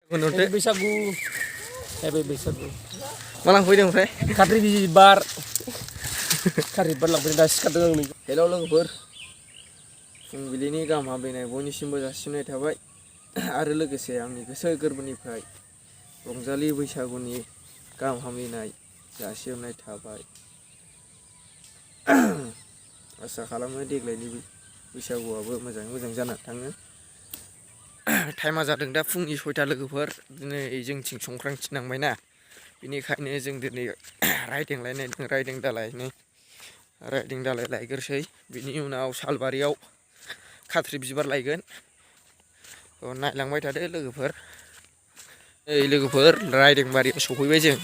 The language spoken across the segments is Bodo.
Happy बैसागु. Happy बैसागु. Malang fैदों ओमफ्राय Katri bibar. Katri bibar लांफैदों दा सिखारदों आं नै. हेलौ लोगोफोर फुंबिलिनि गाहाम हामलायनाय बयनिसिमबो जासिनाय थाबाय आरो लोगोसे आंनि गोसो गोरबोनिफ्राय रंजालि बैसागुनि गाहाम हामलायनाय जासिहरनाय थाबाय. आसा खालामो देग्लायनि बैसागुआबो मोजाङै मोजां जानानै थाङो. टाइमा जादों दा फुंनि 6टा लोगोफोर. दिनै जोंथिं संक्रान्ति नांबायना, बेनिखायनो जों दिनै राइदें दालाय लायग्रोसै. बिनि उनाव सालबारियाव खाथ्रि बिबार लायगोन. नायलांबाय थादो लोगोफोर. लोगोफोर राइदें बारियाव सफैबाय जों.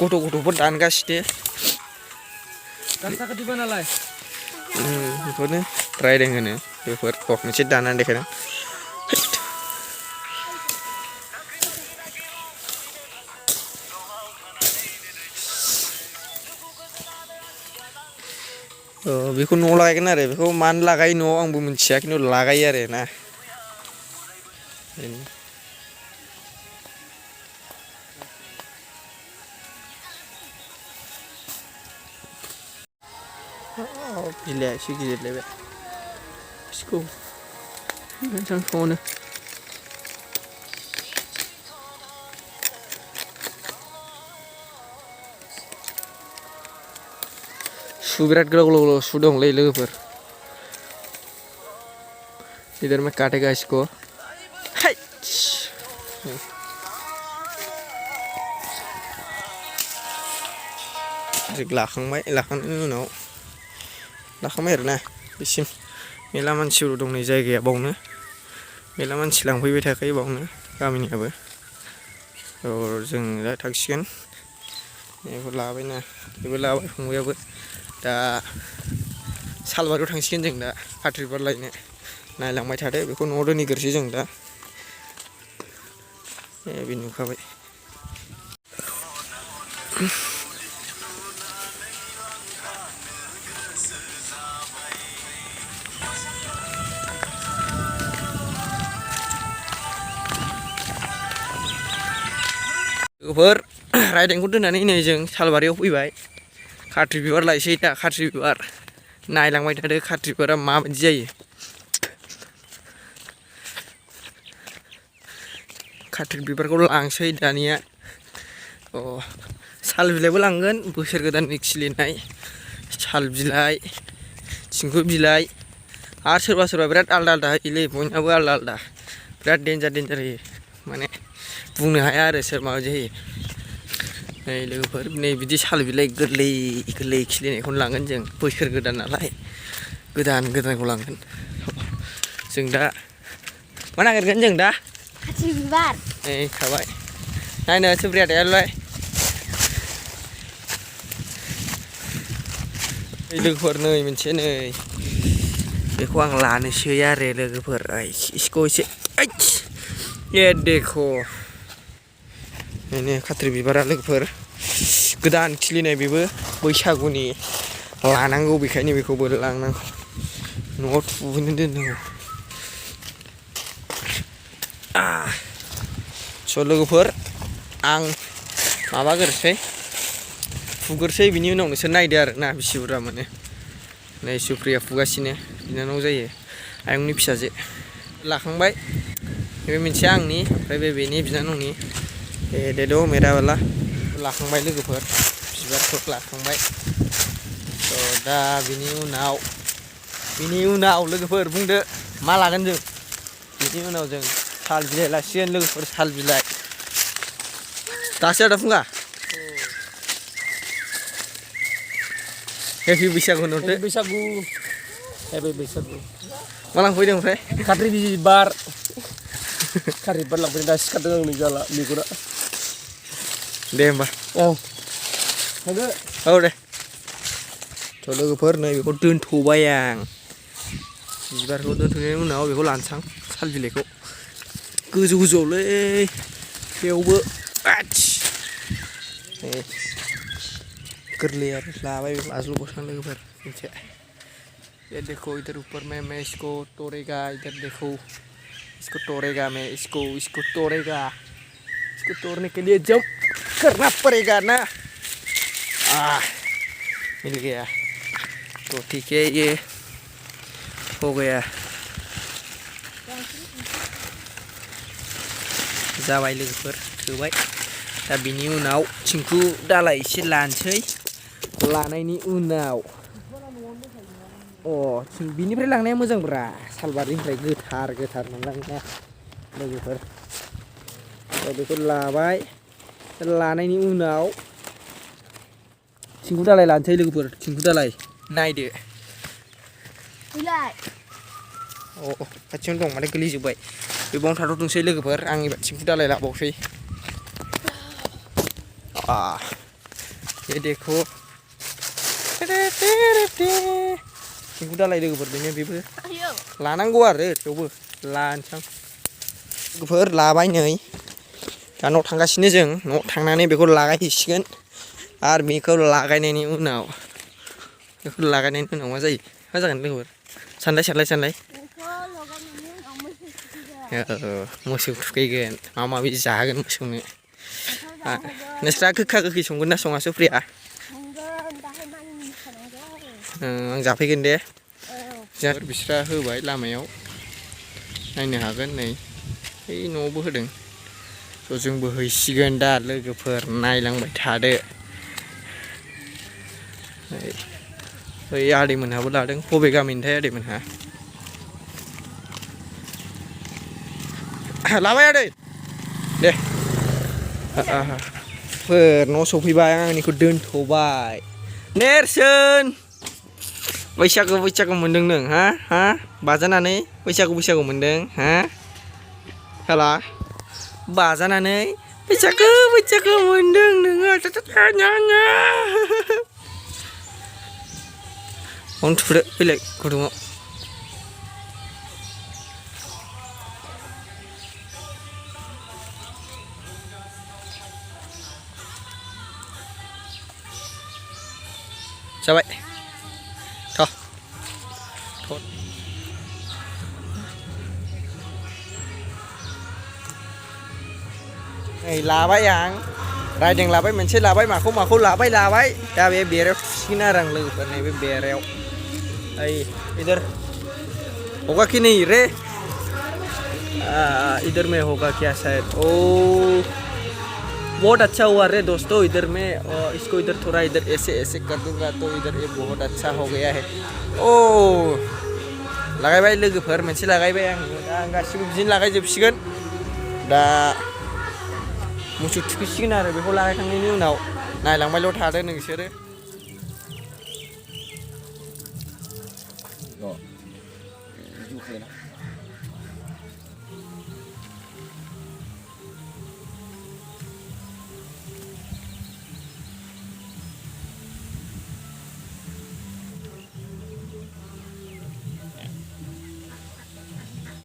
गथ'फोर दानगासिनो. साखाथिबा नालाय बेखौनो राइदें होनो बेफोर मोनसे दानानै देखायदों. बेखौ न'आव लागायगोन आरो बेखौ मानो लागायो न'आव आंबो मिथिया, खिन्थु लागायो आरो ना. बिलाइआ एसे गिदिरलायबाय. बिसोरखौ मोजां सु बिराद गोलाव सु दंलै लोगोफोर. इधर में काटेगा इसको. लाखांनायनि उनाव लाखांबाय आरोना. बिसिम मेला मानसिफोर दं नै जायगाया बावनो. मेला मानसि लांफैबाय थाखायो बावनो गामिनियाबो. जों दा थांसिगोन. बेखौ लाबायना, बेबो लाबाय फंबायाबो. दा सालबारियाव थांसिगोन जों दा खाथ्रि बिबार लायनो. नायलांबाय थादो, बेखौ न'आव दोनहैग्रोसै जों दा. बे नुखाबाय. लोगोफोर राइदेंखौ दोननानै नै जों सालबारियाव फैबाय. खाथ्रि बिबार लायसै दा. खाथ्रि बिबार नायलांबाय थादो, खाथ्रि बिबारा माबायदि जायो. खाथ्रि बिबारखौ लांसै दानिया. साल बिलाइबो लांगोन, बोसोर गोदाननि खिलिनाय साल बिलाइ, थिंखु बिलाइ, आरो सोरबा बिराद आलदा होयोलै. बयनाबो आलदा बिराद देन्जार होयो. माने बुंनो हाया आरो सोर माबायदि होयो. नै लोगोफोर, नै बिदि साल बिलाइ गोरलै खिलिनायखौनो लांगोन जों. बोसोर गोदान नालाय गोदानखौ लांगोन जों दा. मा नागिरगोन जों दा? खाथ्रि बिबार. नै थाबाय. नायनो सुप्रिया दायालाय. लोगोफोर नै मोनसे नै बेखौ आं लानोसै आरो लोगोफोर. इसको एसे ये देखो. बेनो खाथ्रि बिबारा लोगोफोर. गोदान खिलिनाय बेबो बैसागुनि लानांगौ, बेखायनो बेखौबो लांनांगौ. न'आव थुबैनो दोननांगौ. लोगोफोर आं माबाग्रोसै, फुग्रोसै. बिनि उनाव नोंसोर नायदो आरो ना बेसे बुरजा मोनो. नै सुप्रिया फुगासिनो, बिनानाव जायो, आयंनि फिसाजो. लाखांबाय. बे मोनसे आंनि, ओमफ्राय बेनि बिनानावनि. दे मेरा बाला लाखांबाय लोगोफोर. बिबारखौ लाखांबाय. दा बिनि उनाव लोगोफोर बुंदो मा लागोन जों? बिनि उनाव जों साल बिलाइ लासिगोन लोगोफोर. साल बिलाइ दासो आदा फुङा. हेपि बैसागु होनहरदो. Happy बैसागु. मालां फैदों ओमफ्राय Katri bibar. Katri bibar लांफैदों दा सिखारदों आं नै जाला मेगना. दे होमबा. थांदो. दे. लोगोफोर नै बेखौ दोनथ'बाय आं. बिबारखौ दोनथ'नायनि उनाव बेखौ लानसां, साल बिलाइखौ. गोजौआवलै बेयावबो गोरलै आरो लाबाय. लाजोबबावसां लोगोफोर मोनसे. ये देखो इधर ऊपर में मैं इसको तोड़ेगा. इधर देखो इसको तोड़ेगा मैं. इसको तोड़ेगा. इसको तोड़ने के लिए जंप करना पड़ेगा ना। मिल गया तो ठीक है, ये हो गया। जाबाय लोगोफोर थोबाय दा बिनि उनाव थिंखु दालाय एसे लानोसै लानायनि उनाव बिनिफ्राय लांनाया मोजांब्रा सालबारिनिफ्राय गोथार गोथार मोनलांनाया लोगोफोर बेखौ लाबाय लानायनि उनाव थिंखु दालाय लानोसै लोगोफोर थिंखु दालाय नायदो खाथियावनो दं माने गोलैजोब्बाय बे बावनो थाथ'थोंसै लोगोफोर आं एबार थिंखु दालाय लाबावसै ये देखो थिंखु दालाय लोगोफोर बेबो लानांगौ आरो थेवबो लानोसै लोगोफोर लाबाय नै दा न'आव थांगासिनो जों न'आव थांनानै बेखौ लागायहैसिगोन आरो बेखौ लागायनायनि उनाव मा जायो मा जागोन लोगोफोर सानलाय मोसौ थुखैगोन माबा माबि जाहोगोन मोसौनो नोंस्रा गोखा गोखै संगोन ना सङा सुप्रिया आं जाफैगोन दे बिस्रा होबाय लामायाव नायनो हागोन नै बै न'आवबो होदों थ' जोंबो हैसिगोन दा लोगोफोर नायलांबाय थादो बै आदैमोनहाबो लादों बबे गामिनिथाय आदैमोनहा लाबाय आदै दे न' सफैबाय आं आंनिखौ दोनथ'बाय नेरसोन बैसागु मोनदों नों हा बाजानानै बैसागु मोनदों हा हाला बाजानानै बैसागु मोनदों नोङो थुदो फैलाय गुदुङाव जाबाय नै लाबाय आं राइदिं लाबाय मोनसे लाबाय माखौ लाबाय दा बे बेरायाव थुसिगोन आरो आं लोगोफोर नैबे बेरायाव इधर होगा कि नहीं रे इधर में होगा क्या शायद बहुत अच्छा हुआ रे दोस्तों इधर में इसको इधर थोड़ा इधर ऐसे कर दूंगा तो इधर ये बहुत अच्छा हो गया है लगायबाय लोगोफोर मोनसे लगायबाय आं गासिबो बिदिनो लागायजोबसिगोन दा मोसौ थुखैसिगोन आरो बेखौ लागायखांनायनि उनाव नायलांबायल' थादो नोंसोरो